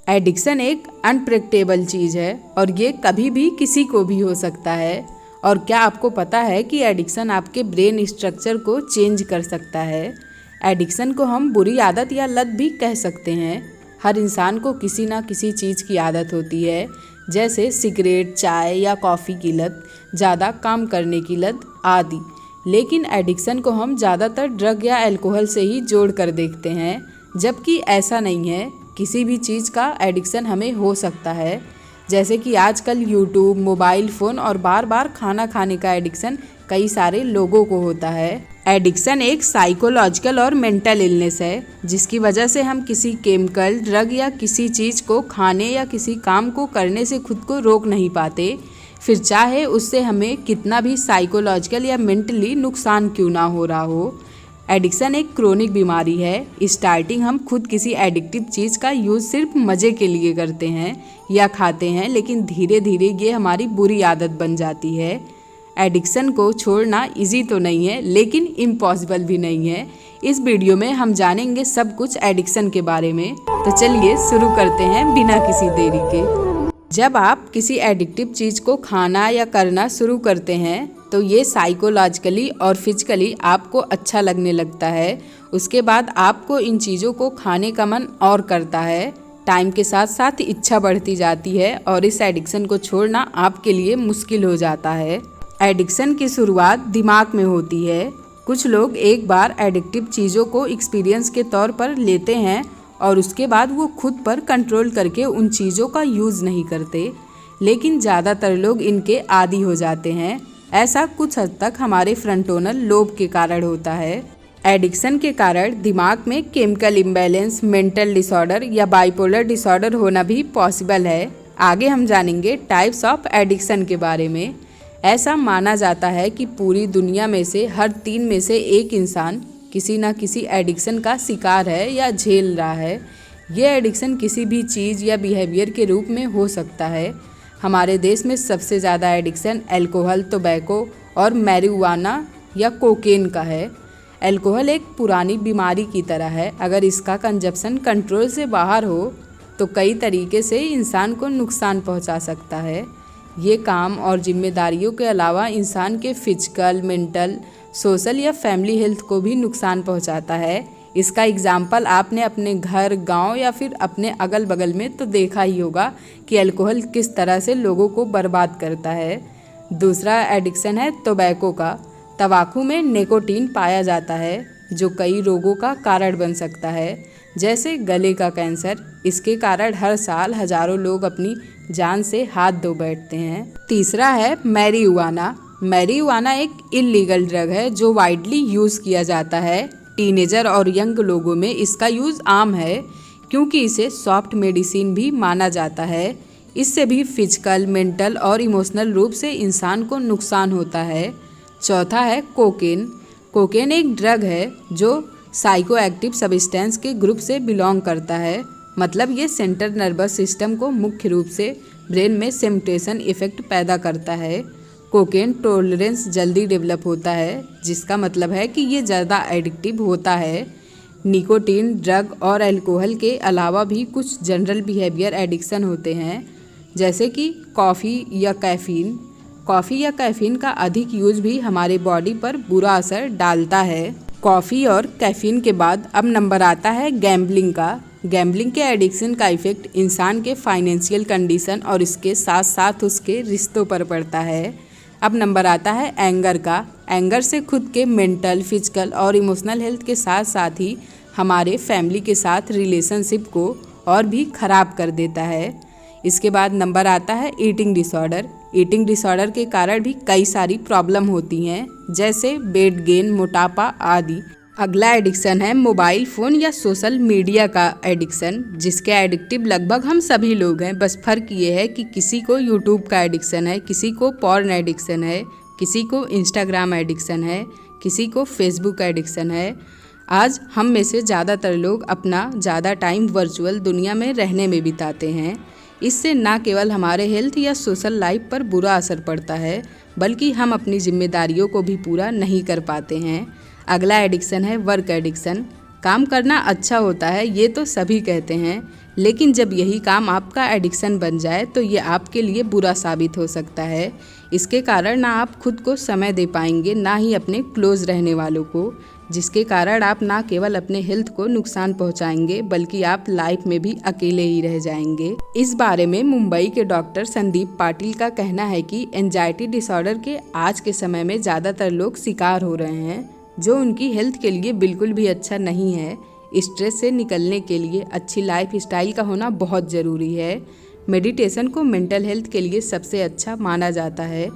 Addiction एक unpredictable चीज़ है और ये कभी भी किसी को भी हो सकता है। और क्या आपको पता है कि एडिक्शन आपके ब्रेन स्ट्रक्चर को चेंज कर सकता है। एडिक्शन को हम बुरी आदत या लत भी कह सकते हैं। हर इंसान को किसी ना किसी चीज़ की आदत होती है, जैसे सिगरेट, चाय या कॉफ़ी की लत, ज़्यादा काम करने की लत आदि। लेकिन एडिक्शन को हम ज़्यादातर ड्रग या अल्कोहल से ही जोड़ कर देखते हैं, जबकि ऐसा नहीं है। किसी भी चीज़ का एडिक्शन हमें हो सकता है, जैसे कि आजकल यूट्यूब, मोबाइल फ़ोन और बार बार खाना खाने का एडिक्शन कई सारे लोगों को होता है। एडिक्शन एक साइकोलॉजिकल और मेंटल इलनेस है, जिसकी वजह से हम किसी केमिकल, ड्रग या किसी चीज़ को खाने या किसी काम को करने से खुद को रोक नहीं पाते, फिर चाहे उससे हमें कितना भी साइकोलॉजिकल या मेंटली नुकसान क्यों ना हो रहा हो। एडिक्शन एक क्रोनिक बीमारी है। स्टार्टिंग हम खुद किसी एडिक्टिव चीज़ का यूज़ सिर्फ मज़े के लिए करते हैं या खाते हैं, लेकिन धीरे धीरे ये हमारी बुरी आदत बन जाती है। एडिक्शन को छोड़ना इजी तो नहीं है, लेकिन इम्पॉसिबल भी नहीं है। इस वीडियो में हम जानेंगे सब कुछ एडिक्शन के बारे में। तो चलिए शुरू करते हैं बिना किसी देरी के। जब आप किसी एडिक्टिव चीज़ को खाना या करना शुरू करते हैं तो ये साइकोलॉजिकली और फिजिकली आपको अच्छा लगने लगता है। उसके बाद आपको इन चीज़ों को खाने का मन और करता है। टाइम के साथ साथ इच्छा बढ़ती जाती है और इस एडिक्शन को छोड़ना आपके लिए मुश्किल हो जाता है। एडिक्शन की शुरुआत दिमाग में होती है। कुछ लोग एक बार एडिक्टिव चीज़ों को एक्सपीरियंस के तौर पर लेते हैं और उसके बाद वो खुद पर कंट्रोल करके उन चीज़ों का यूज़ नहीं करते, लेकिन ज़्यादातर लोग इनके आदी हो जाते हैं। ऐसा कुछ हद तक हमारे फ्रंटोनल लोब के कारण होता है। एडिक्शन के कारण दिमाग में केमिकल इम्बैलेंस, मेंटल डिसऑर्डर या बाइपोलर डिसऑर्डर होना भी पॉसिबल है। आगे हम जानेंगे टाइप्स ऑफ एडिक्शन के बारे में। ऐसा माना जाता है कि पूरी दुनिया में से हर 3 में से 1 इंसान किसी न किसी एडिक्शन का शिकार है या झेल रहा है। ये एडिक्शन किसी भी चीज़ या बिहेवियर के रूप में हो सकता है। हमारे देश में सबसे ज़्यादा एडिक्शन अल्कोहल, टोबैको और मैरिजुआना या कोकेन का है। अल्कोहल एक पुरानी बीमारी की तरह है। अगर इसका कंजप्शन कंट्रोल से बाहर हो तो कई तरीके से इंसान को नुकसान पहुंचा सकता है। ये काम और जिम्मेदारियों के अलावा इंसान के फिजिकल, मेंटल, सोशल या फैमिली हेल्थ को भी नुकसान पहुंचाता है। इसका एग्जाम्पल आपने अपने घर, गांव या फिर अपने अगल बगल में तो देखा ही होगा कि अल्कोहल किस तरह से लोगों को बर्बाद करता है। दूसरा एडिक्शन है टोबैको का। तंबाकू में निकोटीन पाया जाता है, जो कई रोगों का कारण बन सकता है, जैसे गले का कैंसर। इसके कारण हर साल हजारों लोग अपनी जान से हाथ धो बैठते हैं। तीसरा है मैरिजुआना। मैरिजुआना एक इल्लीगल ड्रग है जो वाइडली यूज़ किया जाता है। टीनेजर और यंग लोगों में इसका यूज़ आम है, क्योंकि इसे सॉफ्ट मेडिसिन भी माना जाता है। इससे भी फिजिकल, मेंटल और इमोशनल रूप से इंसान को नुकसान होता है। चौथा है कोकेन। कोकेन एक ड्रग है जो साइकोएक्टिव सब्सटेंस के ग्रुप से बिलोंग करता है। मतलब ये सेंट्रल नर्वस सिस्टम को मुख्य रूप से ब्रेन में सिम्पटेशन इफेक्ट पैदा करता है। कोकेन टॉलरेंस जल्दी डेवलप होता है, जिसका मतलब है कि ये ज़्यादा एडिक्टिव होता है। निकोटीन, ड्रग और अल्कोहल के अलावा भी कुछ जनरल बिहेवियर एडिक्शन होते हैं, जैसे कि कॉफ़ी या कैफ़ीन। कॉफ़ी या कैफ़ीन का अधिक यूज़ भी हमारे बॉडी पर बुरा असर डालता है। कॉफ़ी और कैफ़ीन के बाद अब नंबर आता है गैम्बलिंग का। गैम्बलिंग के एडिक्शन का इफ़ेक्ट इंसान के फाइनेंशियल कंडीशन और इसके साथ साथ उसके रिश्तों पर पड़ता है। अब नंबर आता है एंगर का। एंगर से खुद के मेंटल, फिजिकल और इमोशनल हेल्थ के साथ साथ ही हमारे फैमिली के साथ रिलेशनशिप को और भी ख़राब कर देता है। इसके बाद नंबर आता है ईटिंग डिसऑर्डर। ईटिंग डिसऑर्डर के कारण भी कई सारी प्रॉब्लम होती हैं, जैसे वेट गेन, मोटापा आदि। अगला एडिक्शन है मोबाइल फ़ोन या सोशल मीडिया का एडिक्शन, जिसके एडिक्टिव लगभग हम सभी लोग हैं। बस फ़र्क ये है कि किसी को यूट्यूब का एडिक्शन है, किसी को पॉर्न एडिक्शन है, किसी को इंस्टाग्राम एडिक्शन है, किसी को फेसबुक एडिक्शन है। आज हम में से ज़्यादातर लोग अपना ज़्यादा टाइम वर्चुअल दुनिया में रहने में बिताते हैं। इससे न केवल हमारे हेल्थ या सोशल लाइफ पर बुरा असर पड़ता है, बल्कि हम अपनी जिम्मेदारियों को भी पूरा नहीं कर पाते हैं। अगला एडिक्शन है वर्क एडिक्शन। काम करना अच्छा होता है ये तो सभी कहते हैं, लेकिन जब यही काम आपका एडिक्शन बन जाए तो ये आपके लिए बुरा साबित हो सकता है। इसके कारण ना आप खुद को समय दे पाएंगे, ना ही अपने क्लोज रहने वालों को, जिसके कारण आप ना केवल अपने हेल्थ को नुकसान पहुंचाएंगे बल्कि आप लाइफ में भी अकेले ही रह जाएंगे। इस बारे में मुंबई के डॉक्टर संदीप पाटिल का कहना है कि एंजाइटी डिसऑर्डर के आज के समय में ज़्यादातर लोग शिकार हो रहे हैं, जो उनकी हेल्थ के लिए बिल्कुल भी अच्छा नहीं है। स्ट्रेस से निकलने के लिए अच्छी लाइफ स्टाइल का होना बहुत ज़रूरी है। मेडिटेशन को मेंटल हेल्थ के लिए सबसे अच्छा माना जाता है।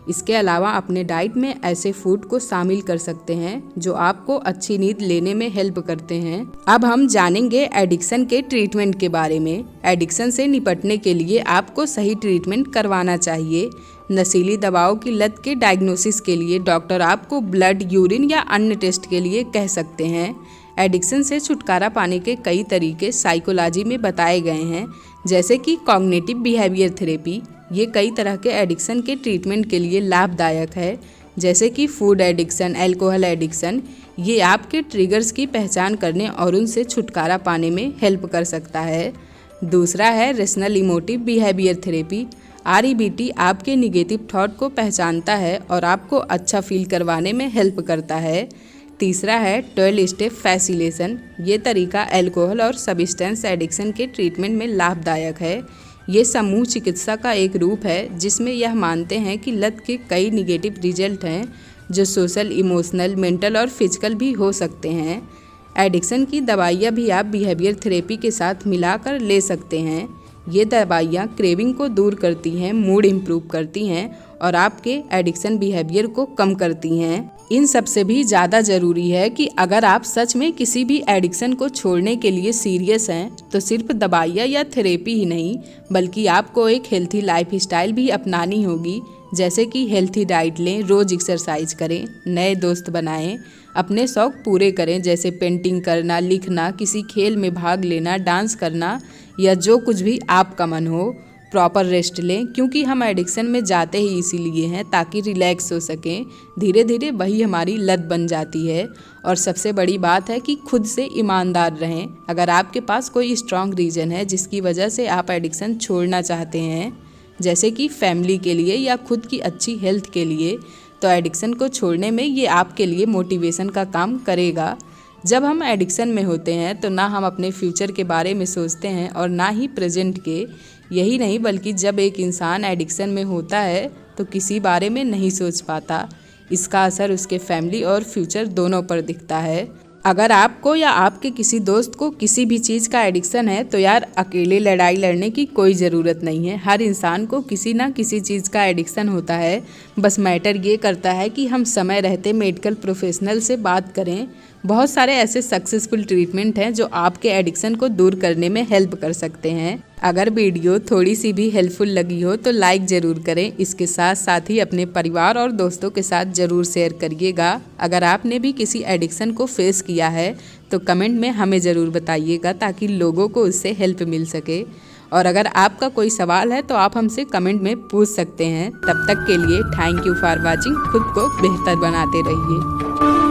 इसके अलावा अपने डाइट में ऐसे फूड को शामिल कर सकते हैं जो आपको अच्छी नींद लेने में हेल्प करते हैं। अब हम जानेंगे एडिक्शन के ट्रीटमेंट के बारे में। एडिक्शन से निपटने के लिए आपको सही ट्रीटमेंट करवाना चाहिए। नशीली दवाओं की लत के डायग्नोसिस के लिए डॉक्टर आपको ब्लड, यूरिन या अन्य टेस्ट के लिए कह सकते हैं। एडिक्शन से छुटकारा पाने के कई तरीके साइकोलॉजी में बताए गए हैं, जैसे कि कॉग्निटिव बिहेवियर थेरेपी। ये कई तरह के एडिक्शन के ट्रीटमेंट के लिए लाभदायक है, जैसे कि फूड एडिक्शन, अल्कोहल एडिक्शन। ये आपके ट्रिगर्स की पहचान करने और उनसे छुटकारा पाने में हेल्प कर सकता है। दूसरा है rational emotive behaviour therapy. REBT आपके निगेटिव थॉट को पहचानता है और आपको अच्छा फील करवाने में हेल्प करता है। तीसरा है 12 स्टेप फैसिलेशन। ये तरीका अल्कोहल और सब्सटेंस एडिक्शन के ट्रीटमेंट में लाभदायक है। ये समूह चिकित्सा का एक रूप है जिसमें यह मानते हैं कि लत के कई निगेटिव रिजल्ट हैं जो सोशल, इमोशनल, मेंटल और फिजिकल भी हो सकते हैं। एडिक्शन की दवाइयाँ भी आप बिहेवियर थेरेपी के साथ मिलाकर ले सकते हैं। ये दवाइयाँ क्रेविंग को दूर करती हैं, मूड इम्प्रूव करती हैं और आपके एडिक्शन बिहेवियर को कम करती हैं। इन सब से भी ज़्यादा ज़रूरी है कि अगर आप सच में किसी भी एडिक्शन को छोड़ने के लिए सीरियस हैं तो सिर्फ दवाइयाँ या थेरेपी ही नहीं बल्कि आपको एक हेल्थी लाइफ स्टाइल भी अपनानी होगी, जैसे कि हेल्थी डाइट लें, रोज़ एक्सरसाइज करें, नए दोस्त बनाएं, अपने शौक पूरे करें जैसे पेंटिंग करना, लिखना, किसी खेल में भाग लेना, डांस करना या जो कुछ भी आपका मन हो। प्रॉपर रेस्ट लें, क्योंकि हम एडिक्शन में जाते ही इसीलिए हैं ताकि रिलैक्स हो सकें। धीरे धीरे वही हमारी लत बन जाती है। और सबसे बड़ी बात है कि खुद से ईमानदार रहें। अगर आपके पास कोई स्ट्रॉन्ग रीज़न है जिसकी वजह से आप एडिक्शन छोड़ना चाहते हैं, जैसे कि फैमिली के लिए या खुद की अच्छी हेल्थ के लिए, तो एडिक्शन को छोड़ने में ये आपके लिए मोटिवेशन का काम करेगा। जब हम एडिक्शन में होते हैं तो ना हम अपने फ्यूचर के बारे में सोचते हैं और ना ही प्रेजेंट के। यही नहीं बल्कि जब एक इंसान एडिक्शन में होता है तो किसी बारे में नहीं सोच पाता। इसका असर उसके फैमिली और फ्यूचर दोनों पर दिखता है। अगर आपको या आपके किसी दोस्त को किसी भी चीज़ का एडिक्शन है तो यार अकेले लड़ाई लड़ने की कोई ज़रूरत नहीं है। हर इंसान को किसी ना किसी चीज़ का एडिक्शन होता है। बस मैटर ये करता है कि हम समय रहते मेडिकल प्रोफेशनल से बात करें। बहुत सारे ऐसे सक्सेसफुल ट्रीटमेंट हैं जो आपके एडिक्शन को दूर करने में हेल्प कर सकते हैं। अगर वीडियो थोड़ी सी भी हेल्पफुल लगी हो तो लाइक ज़रूर करें। इसके साथ साथ ही अपने परिवार और दोस्तों के साथ ज़रूर शेयर करिएगा। अगर आपने भी किसी एडिक्शन को फेस किया है तो कमेंट में हमें ज़रूर बताइएगा ताकि लोगों को उससे हेल्प मिल सके। और अगर आपका कोई सवाल है तो आप हमसे कमेंट में पूछ सकते हैं। तब तक के लिए थैंक यू फॉर वॉचिंग। खुद को बेहतर बनाते रहिए।